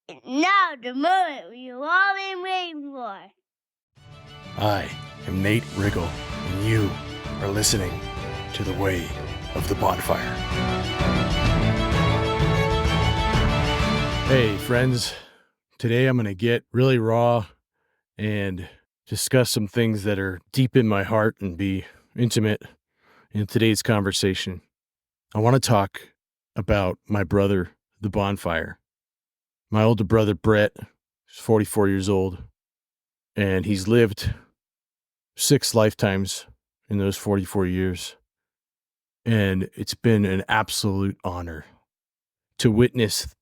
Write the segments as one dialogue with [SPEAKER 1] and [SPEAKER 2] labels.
[SPEAKER 1] Now the moment we've all been waiting for.
[SPEAKER 2] I am Nate Riggle, and you are listening to The Way of the Bonfire. Hey, friends. Today I'm going to get really raw and discuss some things that are deep in my heart and be intimate in today's conversation. I want to talk about my brother, the Bonfire. My older brother, Brett, is 44 years old, and he's lived 6 lifetimes in those 44 years. And it's been an absolute honor to witness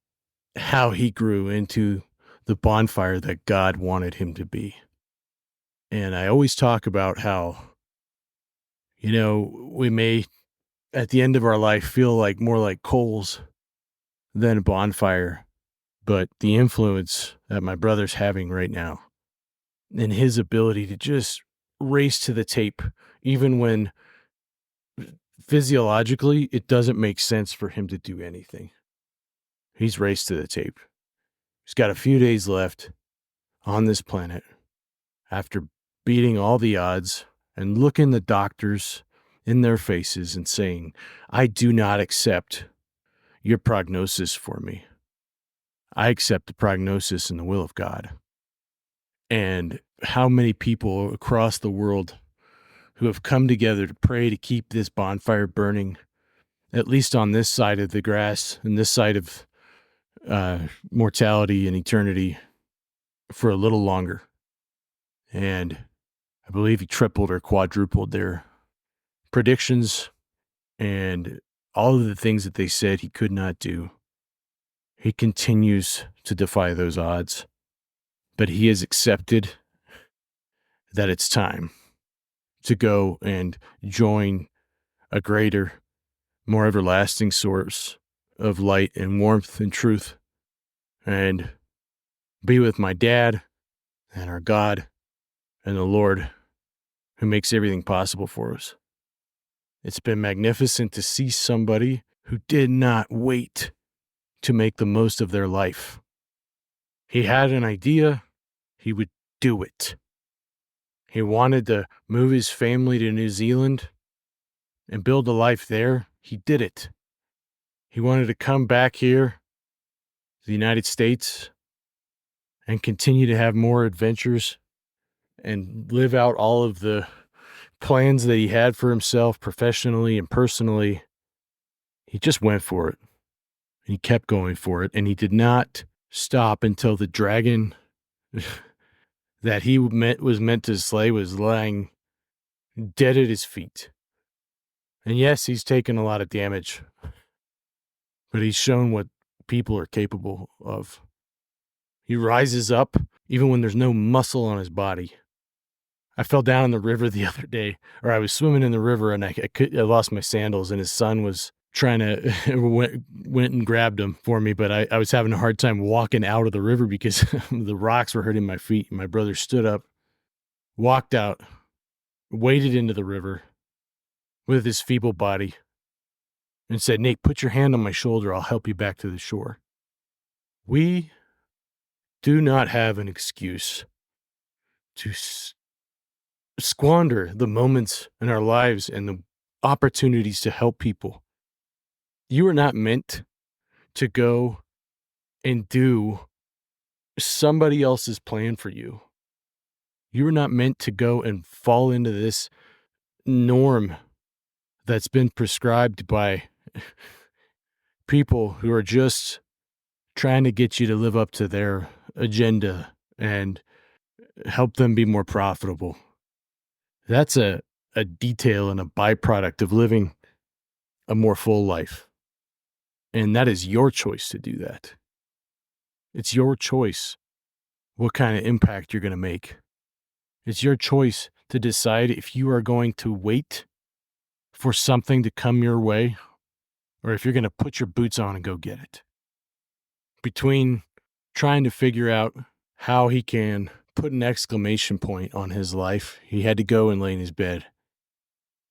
[SPEAKER 2] how he grew into the bonfire that God wanted him to be. And I always talk about how, we may, at the end of our life, feel like more like coals than a bonfire. But the influence that my brother's having right now and his ability to just race to the tape, even when physiologically it doesn't make sense for him to do anything. He's raced to the tape. He's got a few days left on this planet after beating all the odds and looking the doctors in their faces and saying, I do not accept your prognosis for me. I accept the prognosis and the will of God. And how many people across the world who have come together to pray to keep this bonfire burning, at least on this side of the grass and this side of mortality and eternity, for a little longer. And I believe he tripled or quadrupled their predictions and all of the things that they said he could not do. He continues to defy those odds, but he has accepted that it's time to go and join a greater, more everlasting source of light and warmth and truth, and be with my dad and our God and the Lord who makes everything possible for us. It's been magnificent to see somebody who did not wait to make the most of their life. He had an idea, he would do it. He wanted to move his family to New Zealand and build a life there. He did it. He wanted to come back here to the United States and continue to have more adventures and live out all of the plans that he had for himself professionally and personally. He just went for it. He kept going for it, and he did not stop until the dragon that he was meant to slay was lying dead at his feet. And yes, he's taken a lot of damage, but he's shown what people are capable of. He rises up even when there's no muscle on his body. I fell down in the river the other day, or I was swimming in the river and I lost my sandals, and his son was trying to went and grabbed them for me, but I was having a hard time walking out of the river because the rocks were hurting my feet. My brother stood up, walked out, waded into the river with his feeble body and said, Nate, put your hand on my shoulder. I'll help you back to the shore. We do not have an excuse to squander the moments in our lives and the opportunities to help people. You are not meant to go and do somebody else's plan for you. You are not meant to go and fall into this norm that's been prescribed by people who are just trying to get you to live up to their agenda and help them be more profitable. That's a detail and a byproduct of living a more full life. And that is your choice to do that. It's your choice what kind of impact you're going to make. It's your choice to decide if you are going to wait for something to come your way or if you're going to put your boots on and go get it. Between trying to figure out how he can put an exclamation point on his life, he had to go and lay in his bed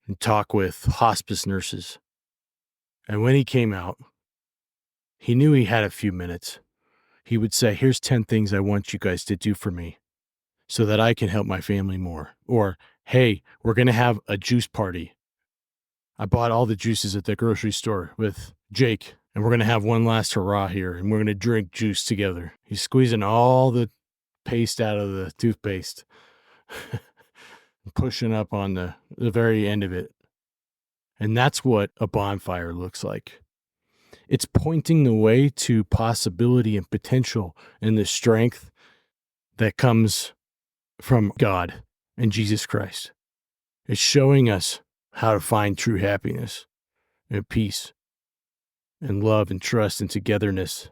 [SPEAKER 2] and talk with hospice nurses. And when he came out, he knew he had a few minutes. he would say, here's 10 things I want you guys to do for me so that I can help my family more. Or, hey, we're going to have a juice party. I bought all the juices at the grocery store with Jake, and we're going to have one last hurrah here, and we're going to drink juice together. He's squeezing all the paste out of the toothpaste, pushing up on the very end of it. And that's what a bonfire looks like. It's pointing the way to possibility and potential and the strength that comes from God and Jesus Christ. It's showing us how to find true happiness and peace and love and trust and togetherness,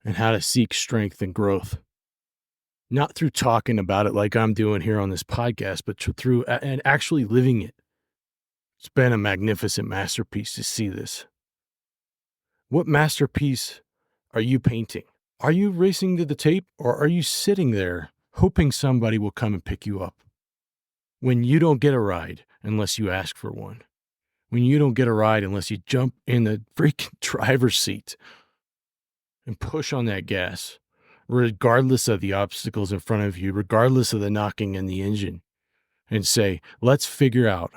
[SPEAKER 2] and how to seek strength and growth. Not through talking about it like I'm doing here on this podcast, but through and actually living it. It's been a magnificent masterpiece to see this. What masterpiece are you painting? Are you racing to the tape, or are you sitting there hoping somebody will come and pick you up? When you don't get a ride unless you ask for one. When you don't get a ride unless you jump in the freaking driver's seat and push on that gas, regardless of the obstacles in front of you, regardless of the knocking in the engine, and say, let's figure out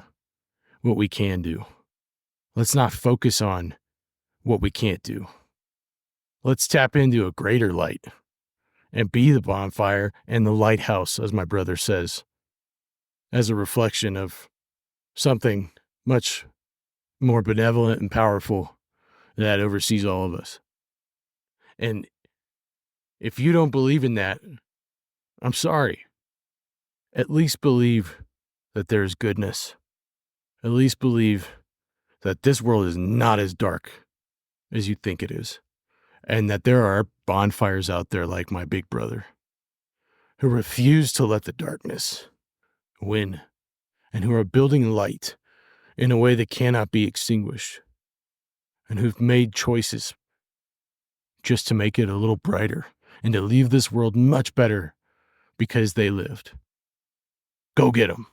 [SPEAKER 2] what we can do. Let's not focus on what we can't do. Let's tap into a greater light and be the bonfire and the lighthouse, as my brother says, as a reflection of something much more benevolent and powerful that oversees all of us. And if you don't believe in that, I'm sorry. At least believe that there's goodness. At least believe that this world is not as dark as you think it is, and that there are bonfires out there like my big brother who refuse to let the darkness win, and who are building light in a way that cannot be extinguished, and who've made choices just to make it a little brighter and to leave this world much better because they lived. Go get them.